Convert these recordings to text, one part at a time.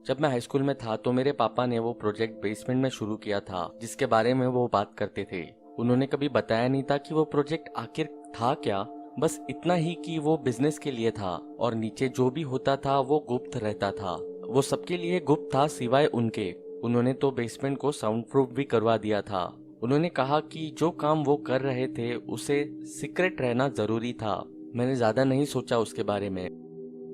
जब मैं high school में था तो मेरे पापा ने वो प्रोजेक्ट बेसमेंट में शुरू किया था जिसके बारे में वो बात करते थे। उन्होंने कभी बताया नहीं था कि वो प्रोजेक्ट आखिर था क्या। बस इतना ही कि वो बिजनेस के लिए था और नीचे जो भी होता था वो गुप्त रहता था। वो सबके लिए गुप्त था सिवाय उनके। उन्होंने तो बेसमेंट को साउंड प्रूफ भी करवा दिया था। उन्होंने कहा कि जो काम वो कर रहे थे उसे सीक्रेट रहना जरूरी था। मैंने ज्यादा नहीं सोचा उसके बारे में।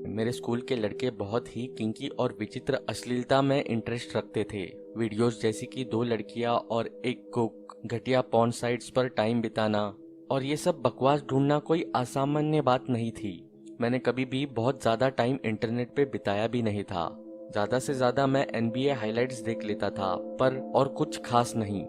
मेरे स्कूल के लड़के बहुत ही किंकी और विचित्र अश्लीलता में इंटरेस्ट रखते थे। वीडियोस जैसी कि दो लड़कियां और एक कुक, घटिया पॉर्न साइट्स पर टाइम बिताना और ये सब बकवास ढूंढना कोई असामान्य बात नहीं थी। मैंने कभी भी बहुत ज्यादा टाइम इंटरनेट पे बिताया भी नहीं था। ज्यादा से ज्यादा मैं NBA हाइलाइट्स देख लेता था, पर और कुछ खास नहीं।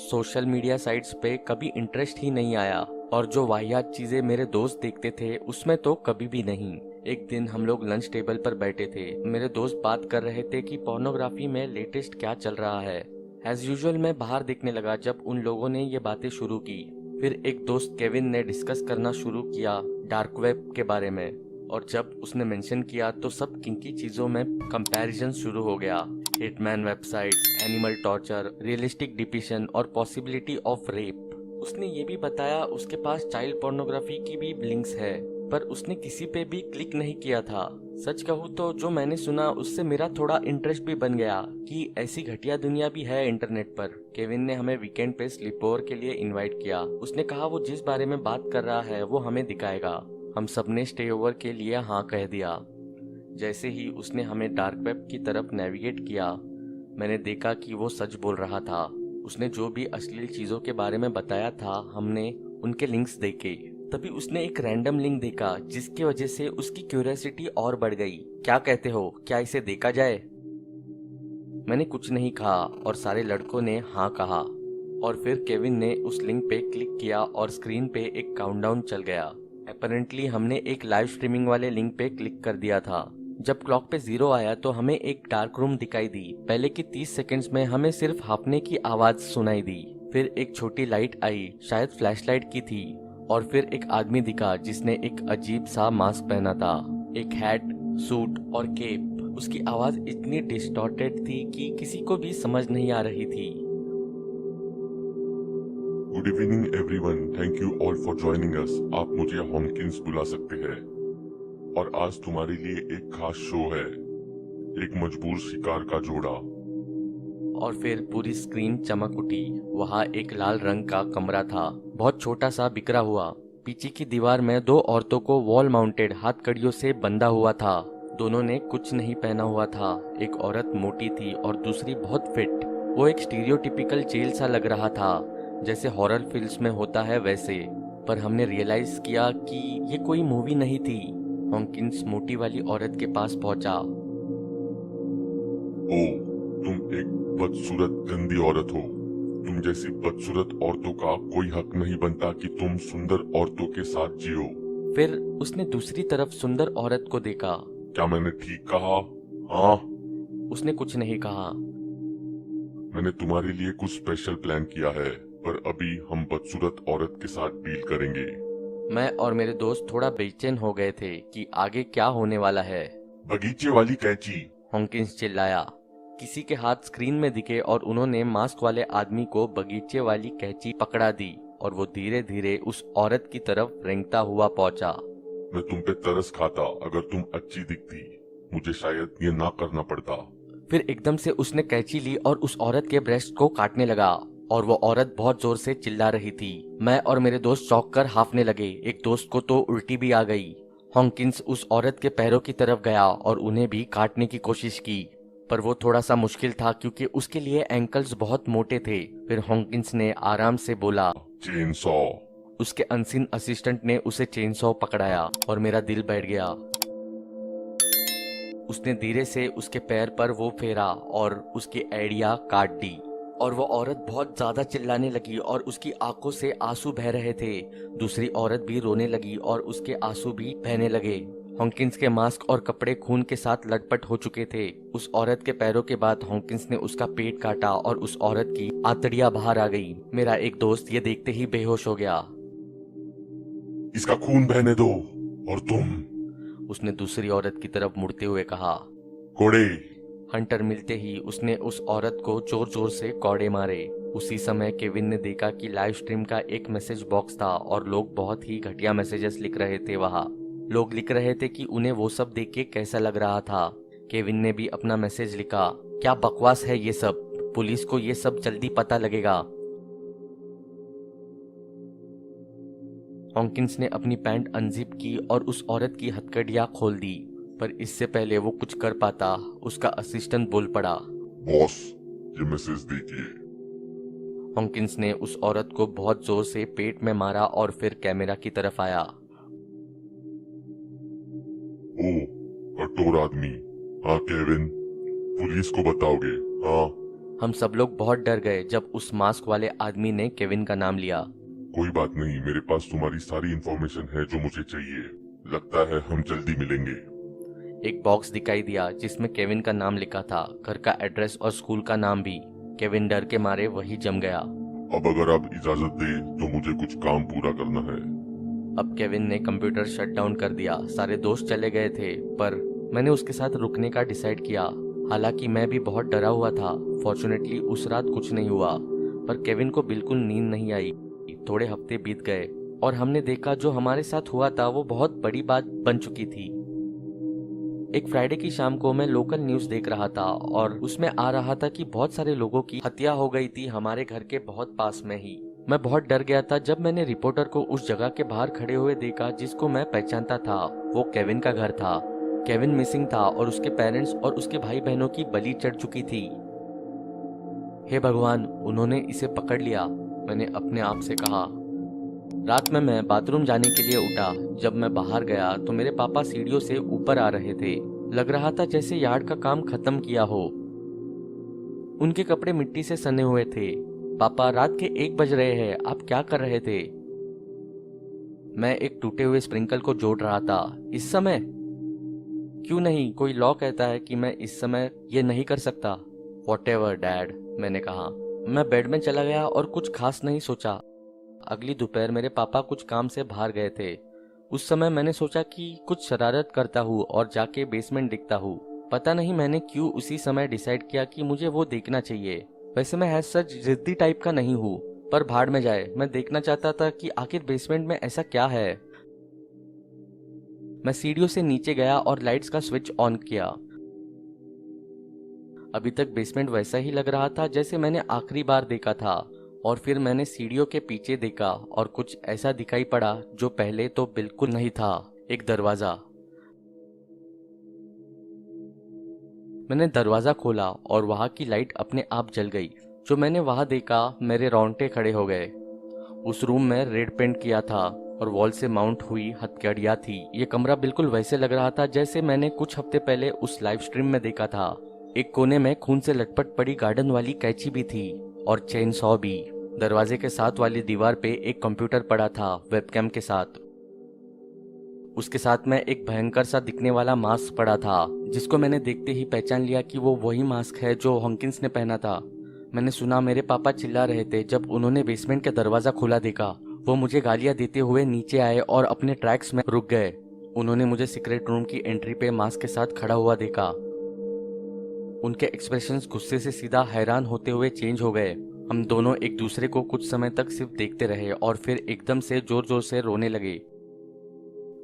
सोशल मीडिया साइट्स पे कभी इंटरेस्ट ही नहीं आया और जो वाहियात चीजें मेरे दोस्त देखते थे उसमें तो कभी भी नहीं। एक दिन हम लोग लंच टेबल पर बैठे थे। मेरे दोस्त बात कर रहे थे कि पोर्नोग्राफी में लेटेस्ट क्या चल रहा है। एज यूजुअल मैं बाहर देखने लगा जब उन लोगों ने ये बातें शुरू की। फिर एक दोस्त केविन ने डिस्कस करना शुरू किया डार्क वेब के बारे में, और जब उसने मेंशन किया तो सब किंकी चीजों में कंपैरिजन शुरू हो गया। Hitman websites, animal torture, realistic depiction और पॉसिबिलिटी ऑफ रेप। उसने ये भी बताया उसके पास चाइल्ड पोर्नोग्राफी की भी लिंक्स है, पर उसने किसी पे भी क्लिक नहीं किया था। सच कहूँ तो जो मैंने सुना उससे मेरा थोड़ा इंटरेस्ट भी बन गया कि ऐसी घटिया दुनिया भी है इंटरनेट पर। केविन ने हमें वीकेंड पे स्लीप ओवर के लिए इनवाइट किया। उसने कहा वो जिस बारे में बात कर रहा है वो हमें दिखाएगा। हम सबने स्टे ओवर के लिए हाँ कह दिया। जैसे ही उसने हमें डार्क वेब की तरफ नेविगेट किया, मैंने देखा कि वो सच बोल रहा था। उसने जो भी अश्लील चीजों के बारे में बताया था हमने उनके लिंक्स देखे। तभी उसने एक रैंडम लिंक देखा जिसकी वजह से उसकी क्यूरियोसिटी और बढ़ गई। क्या कहते हो, क्या इसे देखा जाए? मैंने कुछ नहीं कहा और सारे लड़कों ने हाँ कहा। और फिर केविन ने उस लिंक पे क्लिक किया और स्क्रीन पे एक काउंटडाउन चल गया। अपैरेंटली हमने एक लाइव स्ट्रीमिंग वाले लिंक पे क्लिक कर दिया था। जब क्लॉक पे 0 आया तो हमें एक डार्क रूम दिखाई दी। पहले की 30 सेकंड्स में हमें सिर्फ हांफने की आवाज सुनाई दी। फिर एक छोटी लाइट आई, शायद फ्लैशलाइट की थी, और फिर एक आदमी दिखा जिसने एक अजीब सा मास्क पहना था, एक हैट, सूट और केप। उसकी आवाज इतनी डिस्टॉर्टेड थी कि किसी को भी समझ नहीं आ रही थी। Good evening everyone, thank you all for joining us. आप मुझे हॉमकिंस बुला सकते हैं। और आज तुम्हारे लिए एक खास शो है, एक मजबूर शिकार का जोड़ा। और फिर पूरी स्क्रीन चमक उठी। वहाँ एक लाल रंग का कमरा था, बहुत छोटा सा, बिखरा हुआ। पीछे की दीवार में दो औरतों को वॉल माउंटेड हाथकड़ियों से बंधा हुआ था। दोनों ने कुछ नहीं पहना हुआ था। एक औरत मोटी थी और दूसरी बहुत फिट। वो एक स्टीरियोटिपिकल जेल सा लग रहा था, जैसे हॉरर फिल्म्स में होता है वैसे। पर हमने रियलाइज किया कि ये कोई मूवी नहीं थी। हॉकिंस मोटी वाली औरत के पास पहुंचा। ओ, तुम एक बदसूरत गंदी औरत हो। तुम जैसी बदसूरत औरतों का कोई हक नहीं बनता कि तुम सुंदर औरतों के साथ जियो। फिर उसने दूसरी तरफ सुंदर औरत को देखा। क्या मैंने ठीक कहा? हाँ। उसने कुछ नहीं कहा। मैंने तुम्हारे लिए कुछ स्पेशल प्लान किया है, पर अभी हम बदसूरत औरत के साथ डील करेंगे। मैं और मेरे दोस्त थोड़ा बेचैन हो गए थे कि आगे क्या होने वाला है। बगीचे वाली कैंची। हॉकिंस चिल्लाया। किसी के हाथ स्क्रीन में दिखे और उन्होंने मास्क वाले आदमी को बगीचे वाली कैंची पकड़ा दी और वो धीरे धीरे उस औरत की तरफ रेंगता हुआ पहुंचा। मैं तुम पे तरस खाता। अगर तुम अच्छी दिखती, मुझे शायद ये ना करना पड़ता। फिर एकदम से उसने कैंची ली और उस औरत के ब्रेस्ट को काटने लगा, और वो औरत बहुत जोर से चिल्ला रही थी। मैं और मेरे दोस्त चौंक कर हाफने लगे। एक दोस्त को तो उल्टी भी आ गई। हॉकिंस उस औरत के पैरों की तरफ गया और उन्हें भी काटने की कोशिश की, पर वो थोड़ा सा मुश्किल था क्योंकि उसके लिए एंकल्स बहुत मोटे थे। फिर हॉकिंस ने आराम से बोला, चेन सॉ। उसके अनसीन असिस्टेंट ने उसे चेनसॉ पकड़ाया और मेरा दिल बैठ गया। उसने धीरे से उसके पैर पर वो फेरा और उसकी एड़ियां काट दी, और वो औरत बहुत ज्यादा चिल्लाने लगी और उसकी आंखों से आंसू बह रहे थे। दूसरी औरत भी रोने लगी और उसके आंसू भी बहने लगे। हॉकिंस के मास्क और कपड़े खून के साथ लटपट हो चुके थे। उस औरत के पैरों के बाद हॉकिंस ने उसका पेट काटा और उस औरत की आंतड़ियां बाहर आ गई। मेरा एक दोस्त ये देखते ही बेहोश हो गया। इसका खून बहने दो। और तुम, उसने दूसरी औरत की तरफ मुड़ते हुए कहा। कोड़े। हंटर मिलते ही उसने उस औरत को जोर जोर से कौड़े मारे। उसी समय केविन ने देखा कि लाइव स्ट्रीम का एक मैसेज बॉक्स था और लोग बहुत ही घटिया मैसेजेस लिख रहे थे। वहाँ लोग लिख रहे थे कि उन्हें वो सब देख के कैसा लग रहा था। केविन ने भी अपना मैसेज लिखा, क्या बकवास है ये सब, पुलिस को ये सब जल्दी पता लगेगा। हॉकिंस ने अपनी पैंट अनजिप की और उस औरत की हथकड़ियां खोल दी, पर इससे पहले वो कुछ कर पाता उसका असिस्टेंट बोल पड़ा। बॉस, ये मैसेज देखिए। हॉकिंस ने उस औरत को बहुत जोर से पेट में मारा और फिर कैमरा की तरफ आया। ओ, कठोर आदमी। हाँ केविन, पुलिस को बताओगे? हाँ। हम सब लोग बहुत डर गए जब उस मास्क वाले आदमी ने केविन का नाम लिया। कोई बात नहीं, मेरे पास तुम्हारी सारी इंफॉर्मेशन है जो मुझे चाहिए। लगता है हम जल्दी मिलेंगे। एक बॉक्स दिखाई दिया जिसमें केविन का नाम लिखा था, घर का एड्रेस और स्कूल का नाम भी। केविन डर के मारे वही जम गया। अब अगर आप इजाजत दे तो मुझे कुछ काम पूरा करना है। अब केविन ने कंप्यूटर शट डाउन कर दिया। सारे दोस्त चले गए थे, पर मैंने उसके साथ रुकने का डिसाइड किया। हालांकि मैं भी बहुत डरा हुआ था। फॉर्चुनेटली उस रात कुछ नहीं हुआ, पर केविन को बिल्कुल नींद नहीं आई। थोड़े हफ्ते बीत गए और हमने देखा जो हमारे साथ हुआ था वो बहुत बड़ी बात बन चुकी थी। एक फ्राइडे की शाम को मैं लोकल न्यूज देख रहा था और उसमें आ रहा था कि बहुत सारे लोगों की हत्या हो गई थी हमारे घर के बहुत पास में ही। मैं बहुत डर गया था जब मैंने रिपोर्टर को उस जगह के बाहर खड़े हुए देखा जिसको मैं पहचानता था। वो केविन का घर था। केविन मिसिंग था और उसके पेरेंट्स और उसके भाई बहनों की बलि चढ़ चुकी थी। हे भगवान, उन्होंने इसे पकड़ लिया, मैंने अपने आप से कहा। रात में मैं बाथरूम जाने के लिए उठा। जब मैं बाहर गया तो मेरे पापा सीढ़ियों से ऊपर आ रहे थे। लग रहा था जैसे यार्ड का काम खत्म किया हो। उनके कपड़े मिट्टी से सने हुए थे। पापा, रात के 1 बज रहे हैं, आप क्या कर रहे थे? मैं एक टूटे हुए स्प्रिंकल को जोड़ रहा था। इस समय? क्यों नहीं, कोई लॉ कहता है कि मैं इस समय ये नहीं कर सकता। व्हाटएवर डैड, मैंने कहा। मैं बेड में चला गया और कुछ खास नहीं सोचा। अगली दोपहर मेरे पापा कुछ काम से बाहर गए थे। उस समय मैंने सोचा कि कुछ शरारत करता हूँ और जाके बेसमेंट देखता हूँ। पता नहीं मैंने क्यों उसी समय डिसाइड किया कि मुझे वो देखना चाहिए। वैसे मैं है सच जिद्दी टाइप का नहीं हूँ, पर भाड़ में जाए, मैं देखना चाहता था कि आखिर बेसमेंट में ऐसा क्या है। मैं सीढ़ियों से नीचे गया और लाइट्स का स्विच ऑन किया। अभी तक बेसमेंट वैसा ही लग रहा था जैसे मैंने आखिरी बार देखा था। और फिर मैंने सीढ़ियों के पीछे देखा और कुछ ऐसा दिखाई पड़ा जो पहले तो बिल्कुल नहीं था। एक दरवाजा। मैंने दरवाजा खोला और वहां की लाइट अपने आप जल गई। जो मैंने वहां देखा, मेरे रोंगटे खड़े हो गए। उस रूम में रेड पेंट किया था और वॉल से माउंट हुई हथकड़ियां थी। ये कमरा बिल्कुल वैसे लग रहा था जैसे मैंने कुछ हफ्ते पहले उस लाइव स्ट्रीम में देखा था। एक कोने में खून से लटपट पड़ी गार्डन वाली कैंची भी थी और चेन सॉ भी। दरवाजे के साथ वाली दीवार पे एक कंप्यूटर पड़ा था वेबकैम के साथ। उसके साथ में एक भयंकर सा दिखने वाला मास्क पड़ा था जिसको मैंने देखते ही पहचान लिया कि वो वही मास्क है जो हॉकिंस ने पहना था। मैंने सुना मेरे पापा चिल्ला रहे थे जब उन्होंने बेसमेंट का दरवाजा खोला देखा। वो मुझे गालियां देते हुए नीचे आए और अपने ट्रैक्स में रुक गए। उन्होंने मुझे सीक्रेट रूम की एंट्री पे मास्क के साथ खड़ा हुआ देखा। उनके एक्सप्रेशंस गुस्से से सीधा हैरान होते हुए चेंज हो गए। हम दोनों एक दूसरे को कुछ समय तक सिर्फ देखते रहे और फिर एकदम से जोर जोर से रोने लगे।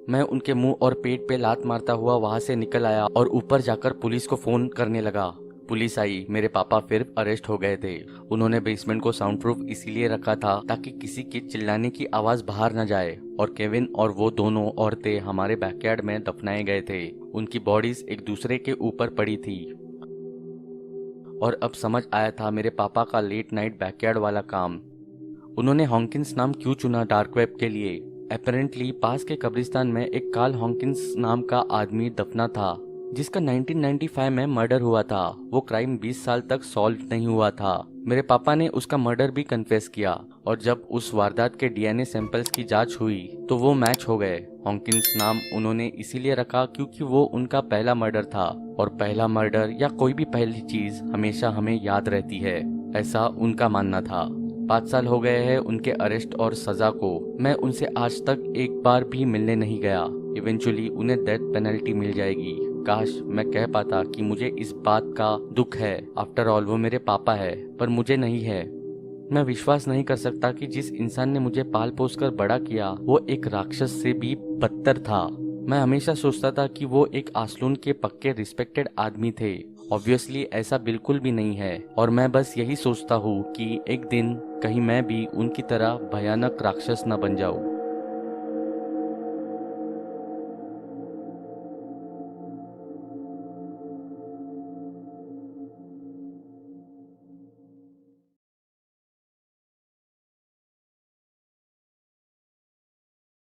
मैं उनके मुंह और पेट पे लात मारता हुआ वहां से निकल आया और ऊपर जाकर पुलिस को फोन करने लगा। पुलिस आई। मेरे पापा फिर अरेस्ट हो गए थे। उन्होंने बेसमेंट को साउंड प्रूफ इसीलिए रखा था ताकि किसी के चिल्लाने की आवाज बाहर न जाए। और केविन और वो दोनों औरतें हमारे बैकयार्ड में दफनाए गए थे। उनकी बॉडीज एक दूसरे के ऊपर पड़ी थी। और अब समझ आया था मेरे पापा का लेट नाइट बैकयार्ड वाला काम। उन्होंने हॉकिंस नाम क्यों चुना डार्क वेब के लिए? अपेरेंटली पास के कब्रिस्तान में एक कार्ल हॉकिंस नाम का आदमी दफना था जिसका 1995 में मर्डर हुआ था। वो क्राइम 20 साल तक सॉल्व नहीं हुआ था। मेरे पापा ने उसका मर्डर भी कन्फेस किया और जब उस वारदात के डीएनए सैंपल्स की जांच हुई तो वो मैच हो गए। हॉकिंस नाम उन्होंने इसीलिए रखा क्योंकि वो उनका पहला मर्डर था और पहला मर्डर या कोई भी पहली चीज हमेशा हमें याद रहती है, ऐसा उनका मानना था। 5 साल हो गए हैं उनके अरेस्ट और सजा को। मैं उनसे आज तक एक बार भी मिलने नहीं गया। इवेंचुअली उन्हें डेथ पेनल्टी मिल जाएगी। काश मैं कह पाता कि मुझे इस बात का दुख है। आफ्टर ऑल वो मेरे पापा है, पर मुझे नहीं है। मैं विश्वास नहीं कर सकता कि जिस इंसान ने मुझे पाल पोस कर बड़ा किया वो एक राक्षस से भी बदतर था। मैं हमेशा सोचता था कि वो एक आसलून के पक्के रिस्पेक्टेड आदमी थे। ऑब्वियसली ऐसा बिल्कुल भी नहीं है, और मैं बस यही सोचता हूँ कि एक दिन कहीं मैं भी उनकी तरह भयानक राक्षस न बन जाऊँ।